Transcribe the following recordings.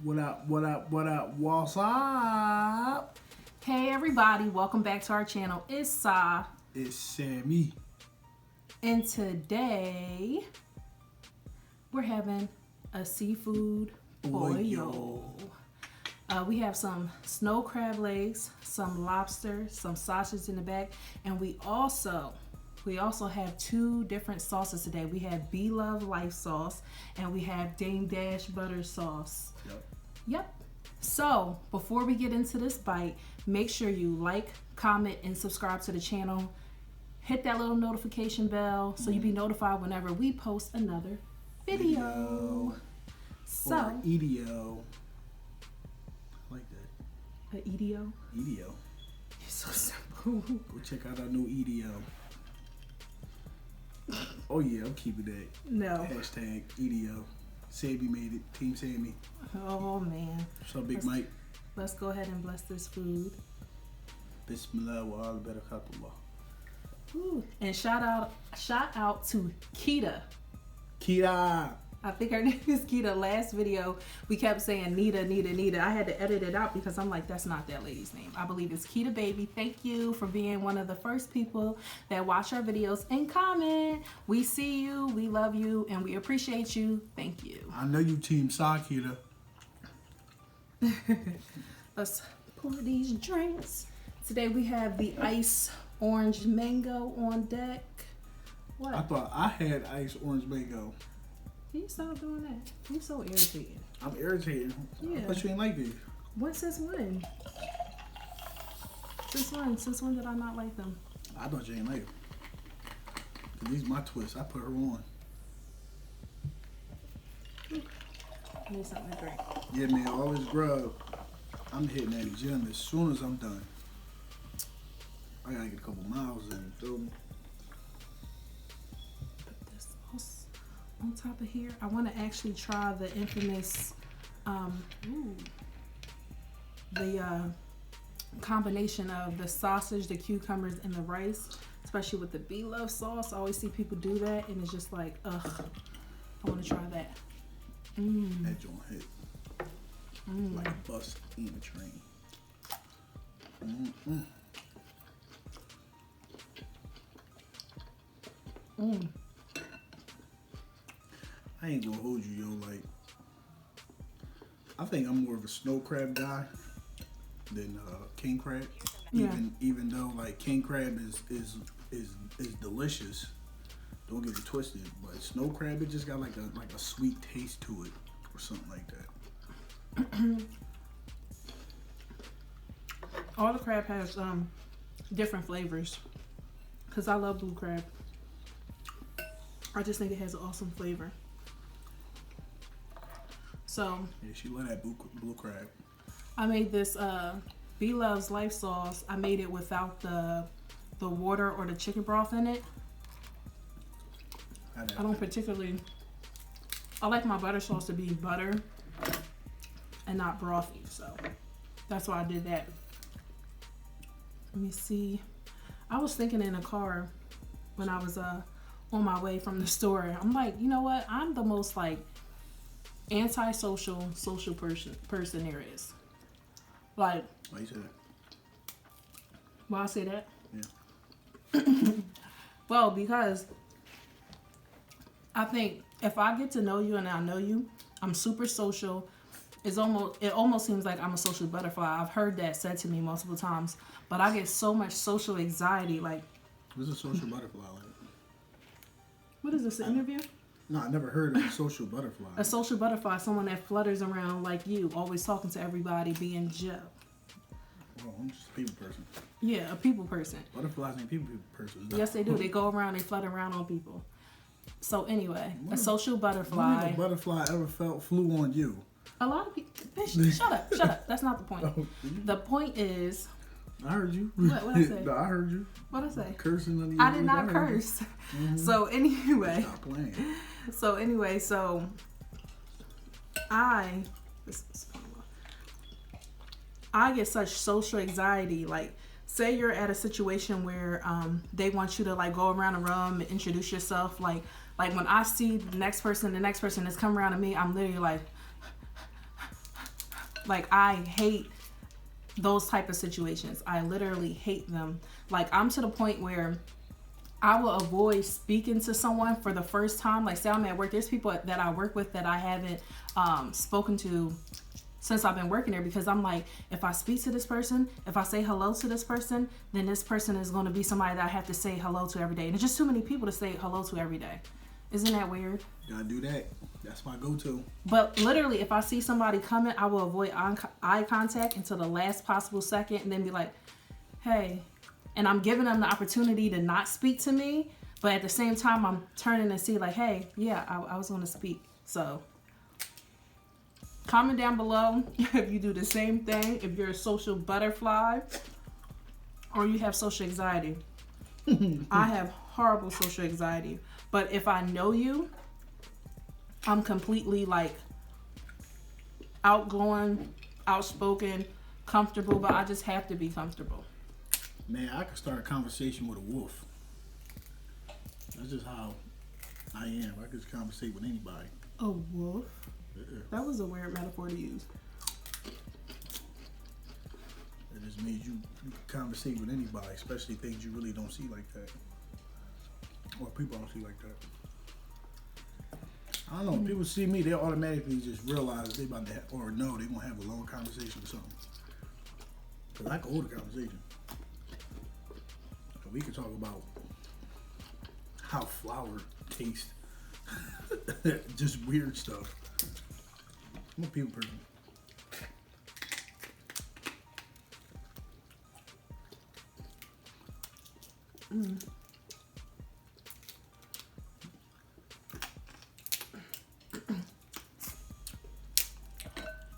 What up, what up, what up, what's up? Hey everybody, welcome back to our channel. It's Sa. It's Sami. And today, we're having a seafood pollo. We have some snow crab legs, some lobster, some sausage in the back, and we also have two different sauces today. We have Blove life sauce and we have Dippin Dash Butter Sauce. Yep. So before we get into this bite, make sure you like, comment, and subscribe to the channel. Hit that little notification bell so you'll be notified whenever we post another video. So, or EDO. I like that. A EDO? EDO. You're so simple. Go check out our new EDO. Oh yeah, I'm keeping that. No. Hashtag EDO. Sami made it. Team Sami. Oh man. What's up, Big Mike? Let's go ahead and bless this food. Bismillah wa al barakatullah. Ooh. And shout out to Kita. Kita. I think her name is Kita. Last video, we kept saying Nita. I had to edit it out because I'm like, that's not that lady's name. I believe it's Kita Baby. Thank you for being one of the first people that watch our videos and comment. We see you, we love you, and we appreciate you. Thank you. I know you Team Sa, Kita. Let's pour these drinks. Today we have the ice orange mango on deck. What? I thought I had ice orange mango. Can you stop doing that? You're so irritating. I'm irritated. Yeah. I thought you ain't like these. What, since when? Since when did I not like them? I thought you ain't like them. These my twists. I put her on. I need something to drink. Yeah, man. All this grub. I'm hitting that gym as soon as I'm done. I gotta get a couple miles in. Feel me? Put this sauce on top of here. I want to actually try the infamous, the combination of the sausage, the cucumbers, and the rice, especially with the Blove sauce. I always see people do that, and it's just like, ugh. I want to try that. That joint hit. Like a bus in a train. I ain't gonna hold you, yo. Like, I think I'm more of a snow crab guy than king crab. Yeah. Even though like king crab is delicious. Don't get it twisted, but snow crab, it just got like a sweet taste to it or something like that. All the crab has different flavors. Cause I love blue crab. I just think it has an awesome flavor. So Yeah, she love that blue crab. I made this Blove's life sauce. I made it without the water or the chicken broth in it. I don't particularly. I like my butter sauce to be butter and not brothy, so that's why I did that. Let me see. I was thinking in a car when I was on my way from the store. I'm like, you know what? I'm the most like antisocial social person there is. Like, Why you say that? why I say that? Yeah. Well, because I think if I get to know you and I know you, I'm super social. It almost seems like I'm a social butterfly. I've heard that said to me multiple times, but I get so much social anxiety. Like, What's a social butterfly like? what is this, an interview? No, I never heard of a social butterfly. A social butterfly, someone that flutters around like you, always talking to everybody, being Joe. Well, I'm just a people person. Yeah, a people person. Butterflies ain't people persons. Yes, they do. They go around, they flutter around on people. So anyway, a social butterfly. When a butterfly ever flew on you? A lot of people. Bitch, shut up. That's not the point. The point is. I heard you. What I say? No, I heard you. What I say? Cursing on the I did not curse. So anyway. Stop playing. So I get such social anxiety. Like, say you're at a situation where they want you to like go around the room and introduce yourself. Like when I see the next person that's come around to me, I'm literally like, Like, I hate those type of situations. I literally hate them. Like, I'm to the point where I will avoid speaking to someone for the first time. Like, say I'm at work, there's people that I work with that I haven't spoken to since I've been working there, because I'm like, if I speak to this person, if I say hello to this person, then this person is going to be somebody that I have to say hello to every day. And it's just too many people to say hello to every day. Isn't that weird? Gotta do that. That's my go-to. But literally, if I see somebody coming, I will avoid eye contact until the last possible second, and then be like, hey. And I'm giving them the opportunity to not speak to me, but at the same time, I'm turning to see like, hey, yeah, I was going to speak. So comment down below if you do the same thing, if you're a social butterfly or you have social anxiety. I have horrible social anxiety, but if I know you, I'm completely like outgoing, outspoken, comfortable, but I just have to be comfortable. Man, I could start a conversation with a wolf. That's just how I am. I could just conversate with anybody. A wolf? Yeah. That was a weird metaphor to use. It just means you conversate with anybody, especially things you really don't see like that. Or people don't see like that. I don't know. When people see me, they automatically just realize they about to have, or know they're going to have a long conversation or something. Because I can hold a conversation. We could talk about how flour tastes. Just weird stuff. I'm a people person.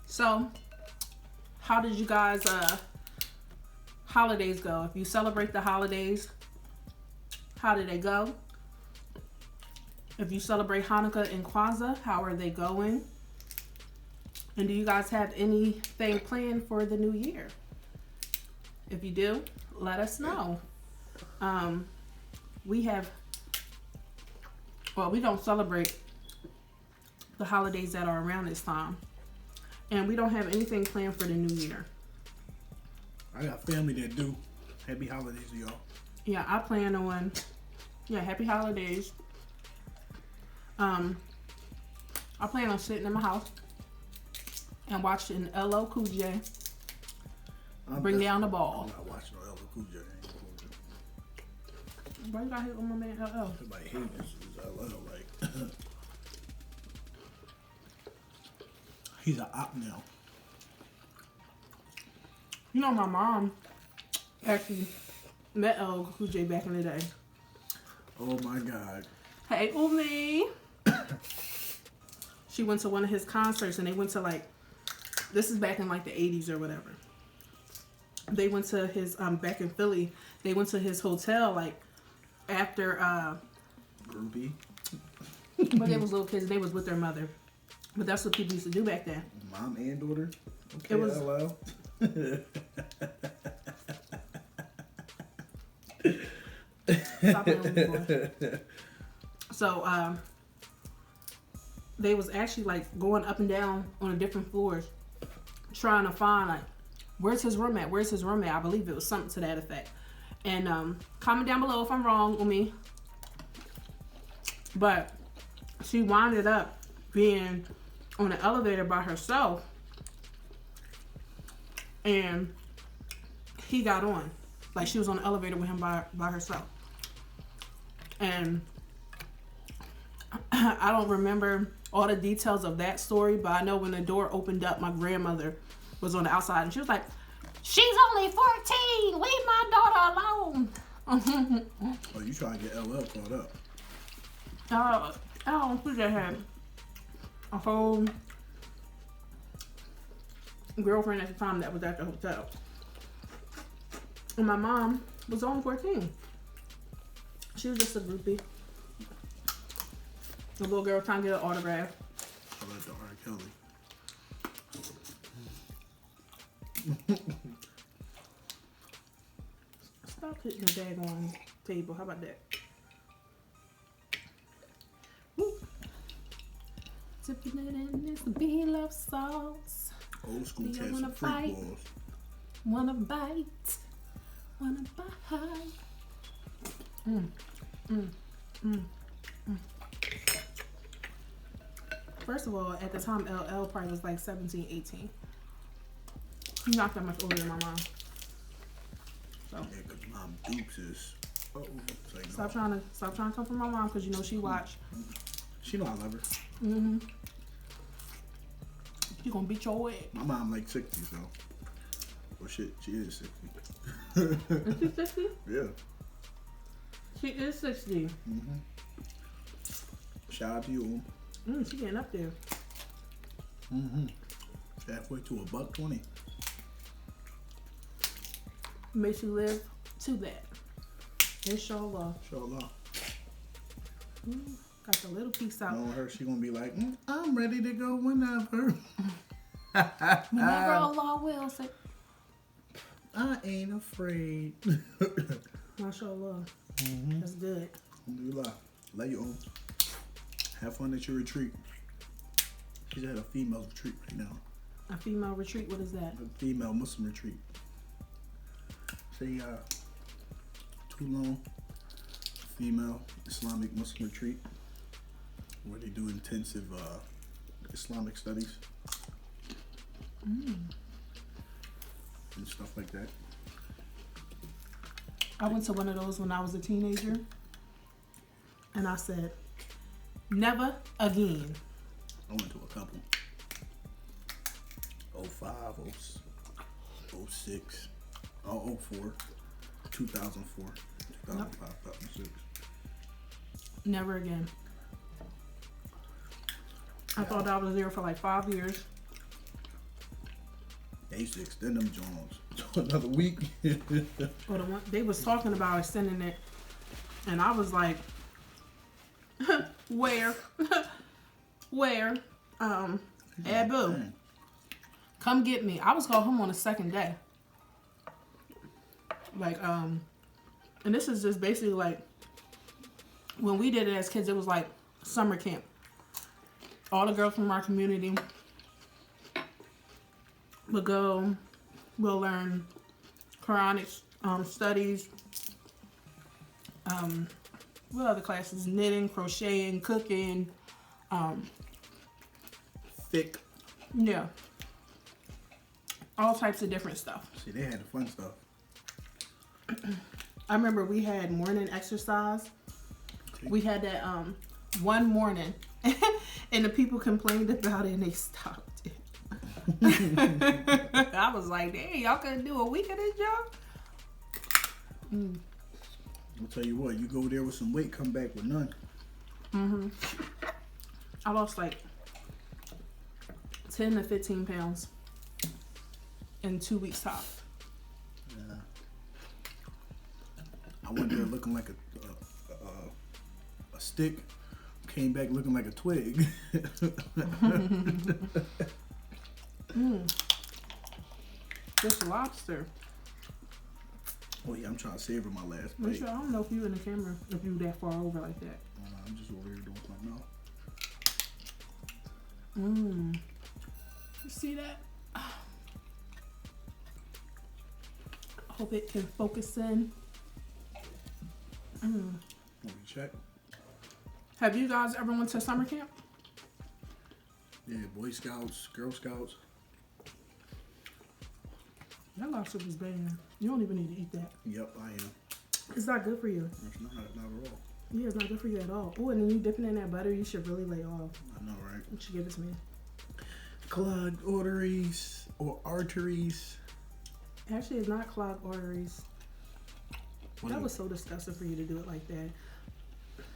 So, how did you guys holidays go? If you celebrate the holidays, how did they go? If you celebrate Hanukkah and Kwanzaa, how are they going? And do you guys have anything planned for the new year? If you do, let us know. We don't celebrate the holidays that are around this time. And we don't have anything planned for the new year. I got family that do. Happy holidays to y'all. Yeah, I plan on, happy holidays. I plan on sitting in my house and watching LL Cool J bring down the ball. I'm not watching no LL Cool J. Why you got hit on my man LL? Everybody hates this LL. Like, he's an op now. You know, my mom actually met LL Cool J back in the day. Oh my God. Hey, Umi. She went to one of his concerts, and they went to this is back in the 80s or whatever. They went to his back in Philly. They went to his hotel after Groupie. but they was little kids. They was with their mother. But that's what people used to do back then. Mom and daughter. Okay, It was LL. Stop it, boy. So they was actually going up and down on the different floors, trying to find where's his room at? Where's his room at? I believe it was something to that effect. And comment down below if I'm wrong, Umi. But she winded up being on an elevator by herself, and he got on. She was on the elevator with him by herself. And I don't remember all the details of that story, but I know when the door opened up, my grandmother was on the outside, and she was like, "She's only 14. Leave my daughter alone." Oh, you trying to get LL caught up? I don't think they had a whole girlfriend at the time that was at the hotel. And my mom was only 14. She was just a groupie. The little girl trying to get an autograph. I like the R. Kelly. Stop hitting the daggone table. How about that? Woo. Dipping it in this Blove sauce. Old school Do you cats wanna and freak bite? balls. Wanna bite? Wanna bite? First of all, at the time, LL probably was like 17, 18. He's not that much older than my mom. So. Yeah, because Mom Dukes is... Oh, it's like, Stop trying to come from my mom because you know she watch. She know I love her. Mm-hmm. She gonna beat your head. My mom like 60, so... Well, shit, she is 60. Is she 60? Yeah. She is 60. Mm-hmm. Shout out to you. She getting up there. Mm-hmm. Halfway to $1.20. Makes you live to that. Inshallah. Inshallah. Got the little piece out. Knowing her, she gonna be like, I'm ready to go whenever. Whenever Allah will say. I ain't afraid. Mashallah. Mm-hmm. That's good. Alhamdulillah. Love you on. Have fun at your retreat. She's at a female retreat right now. A female retreat? What is that? A female Muslim retreat. Say, Toulon female Islamic Muslim retreat where they do intensive Islamic studies and stuff like that. I went to one of those when I was a teenager, and I said, never again. I went to a couple. 05, 06, 04, 2004, 2005, 2006. Never again. I thought I was there for like 5 years. They used to extend them joints to another week. Or the one they was talking about extending it, and I was like, where? Where? Abu, come get me. I was going home on the second day. Like, and this is just basically like, when we did it as kids, it was like summer camp. All the girls from our community would go, we'll learn Quranic studies, what other classes? Knitting, crocheting, cooking, Thick. yeah. All types of different stuff. See, they had the fun stuff. I remember we had morning exercise. We had that one morning, and the people complained about it, and they stopped it. I was like, dang, y'all couldn't do a week of this job? I'll tell you what, you go there with some weight, come back with none. I lost like 10 to 15 pounds in 2 weeks top. Yeah. I went there looking like a stick, came back looking like a twig. This lobster. Oh yeah, I'm trying to savor my last Make bite. sure, I don't know if you in the camera, if you that far over like that. I'm just over here doing something else. You see that? Hope it can focus in. Let me check. Have you guys ever went to summer camp? Yeah, Boy Scouts, Girl Scouts. That lobster was bad. You don't even need to eat that. Yep, I am. It's not good for you. It's not at all. Yeah, it's not good for you at all. Oh, and then you dipping in that butter, you should really lay off. I know, right? You should give it to me. Clogged arteries or arteries. Actually, it's not clogged arteries. What That is was it? so disgusting for you to do it like that.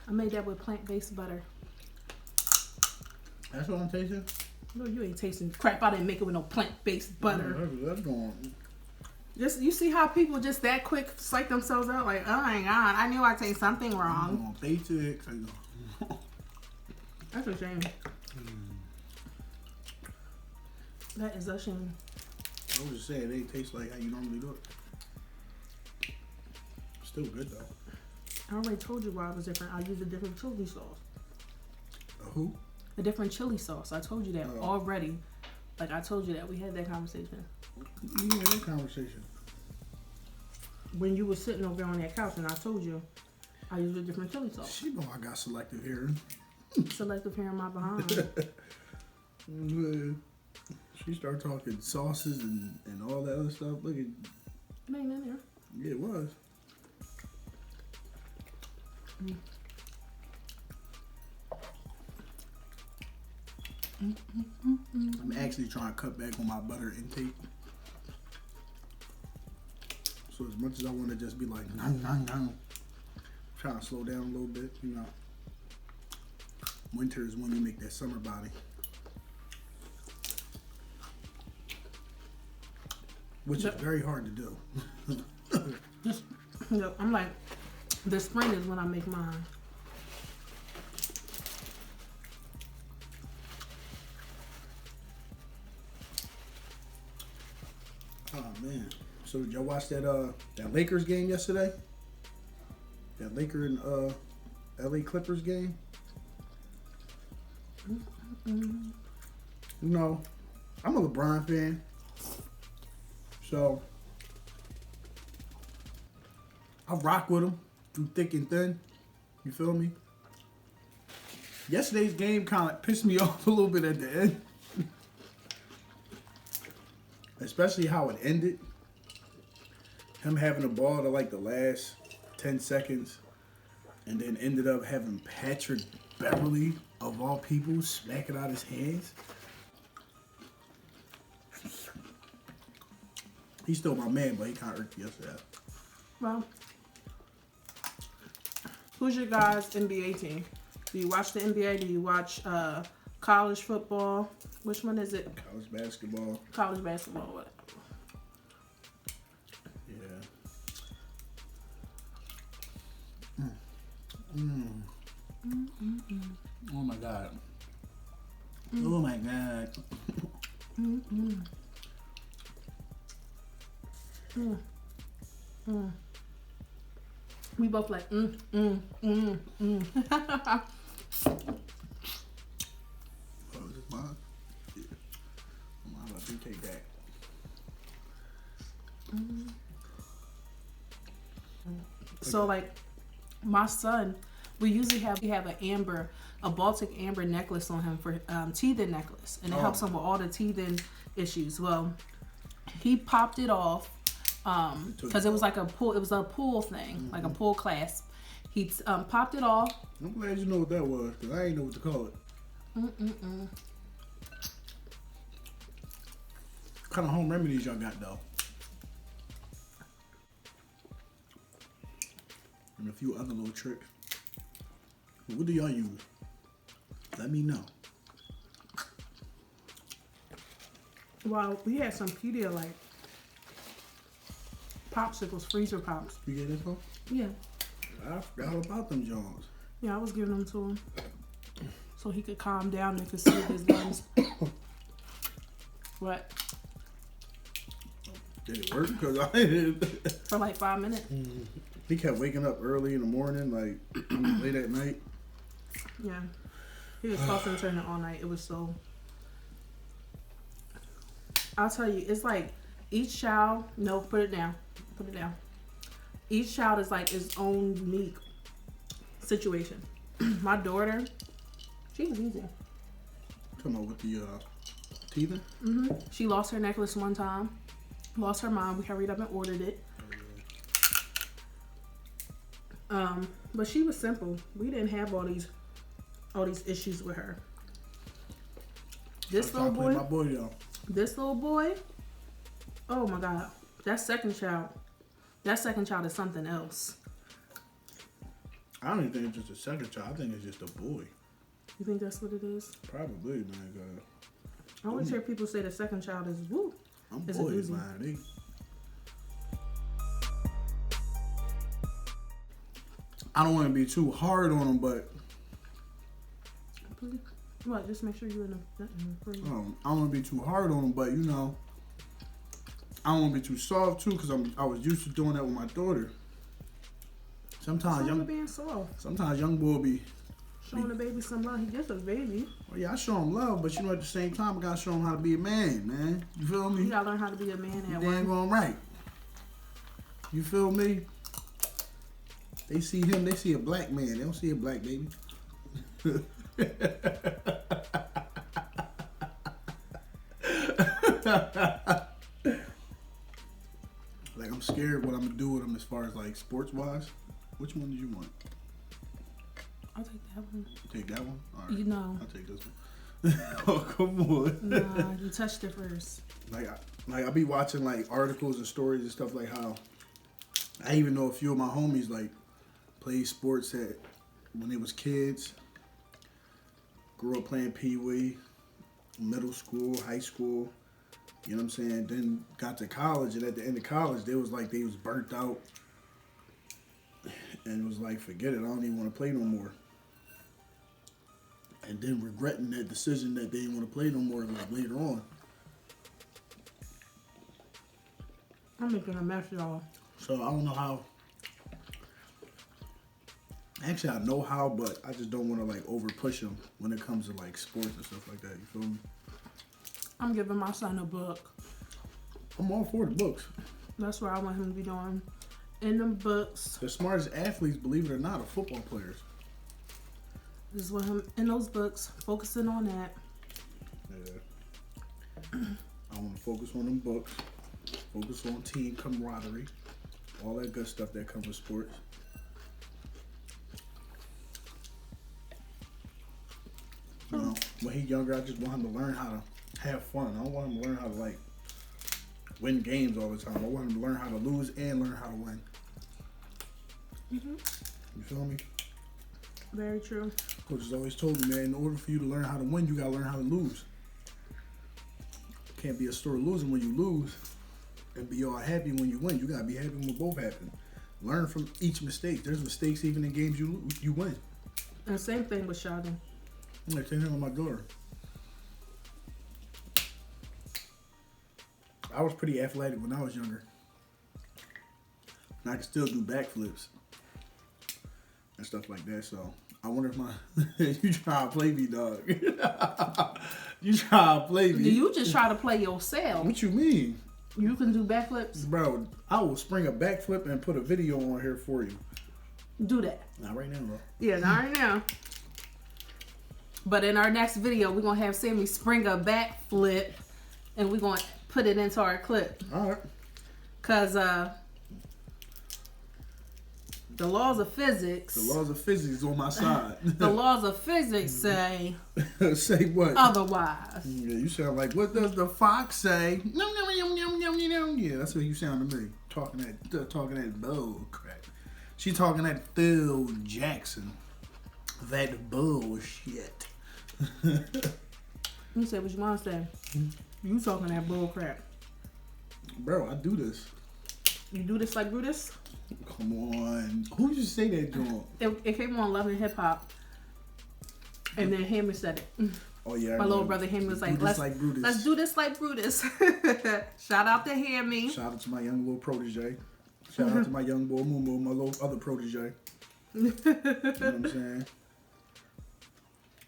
I made that with plant-based butter. That's what I'm tasting? No, you ain't tasting crap. I didn't make it with no plant-based butter. That's going. Just you see how people just that quick psych themselves out like, oh my god, I knew I'd say something wrong. Basics. That's a shame. That is a shame. I was just saying, they taste like how you normally do it. Still good though. I already told you why it was different. I used a different chili sauce. Who? A different chili sauce. I told you that Oh. already. Like I told you that we had that conversation. You had that conversation. When you were sitting over there on that couch and I told you I use a different chili sauce. She know I got selective hearing. Selective hearing my behind. She started talking sauces and all that other stuff. Look at It ain't in there. yeah, it was. I'm actually trying to cut back on my butter intake. So as much as I want to just be like, nom, nom, nom, trying to slow down a little bit, you know. Winter is when you make that summer body. Which is very hard to do. Yep, I'm like, the spring is when I make mine. Oh man. So did y'all watch that Lakers game yesterday? That Laker and LA Clippers game? You know, I'm a LeBron fan. So I rock with him through thick and thin. You feel me? Yesterday's game kind of pissed me off a little bit at the end. Especially how it ended. Him having the ball to like the last 10 seconds and then ended up having Patrick Beverly, of all people, smack it out his hands. He's still my man, but he kind of irked me yesterday. Well, who's your guys' NBA team? Do you watch the NBA? Do you watch college football? Which one is it? College basketball. College basketball, whatever. Oh my god. Oh my god. We both like Oh, is this mine? Yeah. I'm gonna take that. So like my son, we usually have a Baltic amber necklace on him for teething necklace, and it helps him with all the teething issues. Well, he popped it off because it was like a pool thing, like a pool clasp. He popped it off. I'm glad you know what that was, because I ain't know what to call it. What kind of home remedies y'all got though? And a few other little tricks. What do y'all use? Let me know. Well, we had some Pedialyte popsicles, freezer pops. You get this one? Yeah. I forgot about them Jones. Yeah, I was giving them to him so he could calm down and could see his lungs. What? Did it work? Because I did. For like 5 minutes. He kept waking up early in the morning, like late at night. Yeah. He was tossing and turning all night. It was so... I'll tell you, it's like each child... No, put it down. Put it down. Each child is like its own unique situation. My daughter, she was easy. Come on with the teething? She lost her necklace one time. Lost her mom. We hurried up and ordered it. But she was simple. We didn't have all these issues with her. This little boy, my boy, y'all. this little boy, oh my God, that second child is something else. I don't even think it's just a second child. I think it's just a boy. You think that's what it is? Probably, man. I always hear people say the second child is woo. I'm Is boys, it man. I don't want to be too hard on them, but What? Just make sure you're in the freezer. I don't want to be too hard on them, but you know, I don't want to be too soft too, because I was used to doing that with my daughter. Sometimes being soft. sometimes young boy be Showing the baby some love. He just a baby. Well, yeah, I show him love, but you know, at the same time, I gotta show him how to be a man. You feel me? You gotta learn how to be a man at Damn going right. You feel me? They see him, they see a black man. They don't see a black baby. Like, I'm scared what I'm gonna do with him as far as like sports wise. Which one do you want? I'll take that one. Take that one? All right. You know. I'll take this one. Oh, come on. Nah, you touched it first. Like I be watching like articles and stories and stuff like how I even know a few of my homies like played sports when they was kids. Grew up playing pee-wee, middle school, high school. You know what I'm saying? Then got to college, and at the end of college, they was burnt out, and was like, forget it, I don't even want to play no more. And then regretting that decision that they didn't want to play no more like later on. I'm making a mess, y'all. So I don't know how. Actually, I know how, but I just don't want to like over push him when it comes to like sports and stuff like that. You feel me? I'm giving my son a book. I'm all for the books. That's what I want him to be doing. In them books. The smartest athletes, believe it or not, are football players. This is what him in those books, focusing on that. Yeah. I want to focus on them books. Focus on team camaraderie. All that good stuff that comes with sports. You know, when he's younger, I just want him to learn how to have fun. I don't want him to learn how to like win games all the time. I want him to learn how to lose and learn how to win. Mm-hmm. You feel me? Very true. Coach has always told me, man, in order for you to learn how to win, you gotta learn how to lose. Can't be a sore loser when you lose and be all happy when you win. You gotta be happy when both happen. Learn from each mistake. There's mistakes even in games you win. And same thing with shouting. I can't handle my daughter. I was pretty athletic when I was younger. And I can still do backflips and stuff like that. So I wonder if you try to play me, dog. You try to play me. Do you just try to play yourself? What you mean? You can do backflips? Bro, I will spring a backflip and put a video on here for you. Do that. Not right now, bro. Yeah, not right now. But in our next video, we're going to have Sami spring a backflip and we're going to put it into our clip. All right. Because the laws of physics. The laws of physics on my side. The laws of physics say. Say what? Otherwise. Yeah, you sound like, what does the fox say? Yeah, that's what you sound to me. Talking that bull crap. She talking that Phil Jackson. That bullshit. You say what you want to say. You talking that bull crap. Bro, I do this. You do this like Brutus? Come on. Who just say that, John? It came on Love and Hip Hop. And then Hammer said it. Oh, yeah. My little brother Hammy was like, let's do this like Brutus. Shout out to Hammy. Shout out to my young little protege. Shout out to my young boy Moo, my little other protege. You know what I'm saying?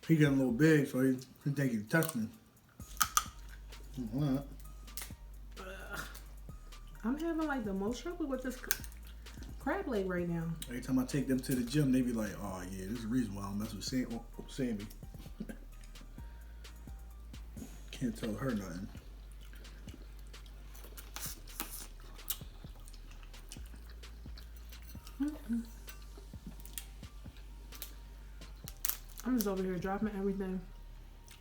He getting a little big, so he think he can touch me. What? I'm having like the most trouble with this crab leg right now. Every time I take them to the gym, they be like, oh yeah, this is the reason why I don't mess with Sami. Can't tell her nothing. Mm-mm. I'm just over here dropping everything,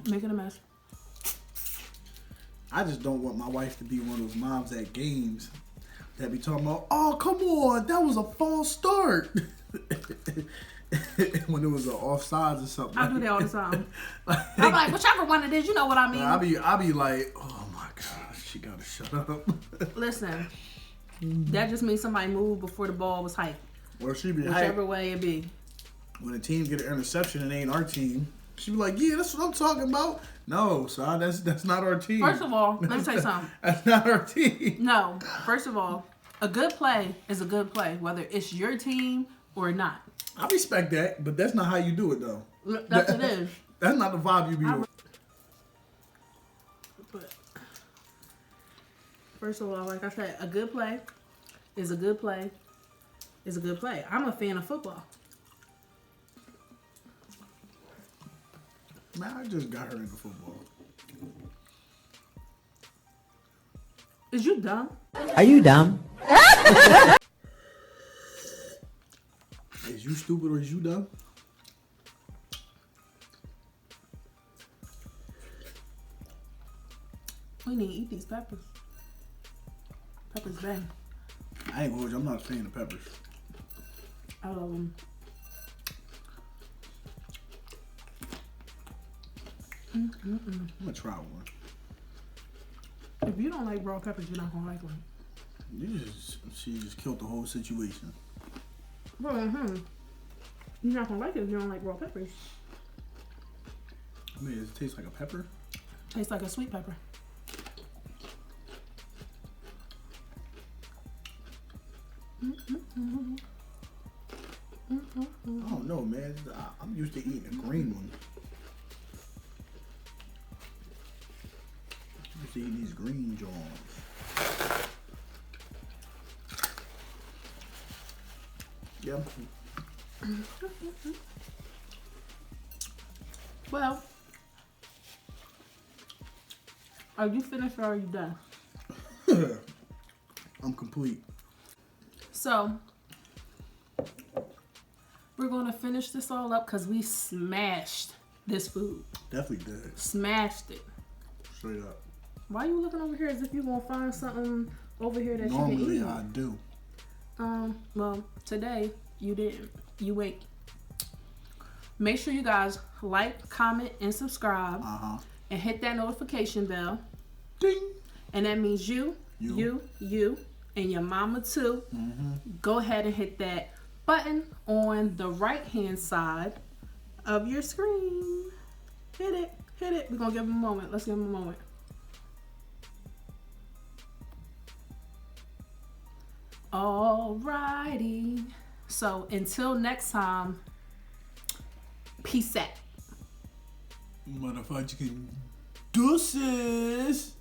making a mess. I just don't want my wife to be one of those moms at games that be talking about, oh, come on, that was a false start. When it was an offsides or something. I do that all the time. I'm like, whichever one it is, you know what I mean. I be like, oh my gosh, she gotta shut up. Listen, that just means somebody moved before the ball was hyped. Or she be whichever way it be. When a team get an interception and it ain't our team, she be like, yeah, that's what I'm talking about. No, son, that's not our team. First of all, let me tell you something. That's not our team. No, first of all, a good play is a good play, whether it's your team or not. I respect that, but that's not how you do it, though. That's what it is. That's not the vibe you be on. But first of all, like I said, a good play is a good play is a good play. I'm a fan of football. Man, I just got her into football. Is you dumb? Are you dumb? Is you stupid or is you dumb? We need to eat these peppers. Peppers bang. I ain't going. I'm not a fan of peppers. I love them. I'm gonna try one. If you don't like raw peppers, you're not gonna like one. She just killed the whole situation. Well, you're not gonna like it if you don't like raw peppers. I mean, does it taste like a pepper? Tastes like a sweet pepper. I don't know, man. I'm used to eating a green one. I'm used to eating these green Johns. Yep. Well, are you finished or are you done? I'm complete. So, we're going to finish this all up because we smashed this food. Definitely did. Smashed it. Straight up. Why are you looking over here as if you're going to find something over here that Normally you can eat? I do. Well, today you didn't. You wait. Make sure you guys like, comment, and subscribe. And hit that notification bell. Ding. And that means you, and your mama too. Go ahead and hit that button on the right-hand side of your screen. Hit it. Hit it. We're going to give them a moment. Let's give them a moment. Alrighty. So until next time, peace out. Motherfucking deuces.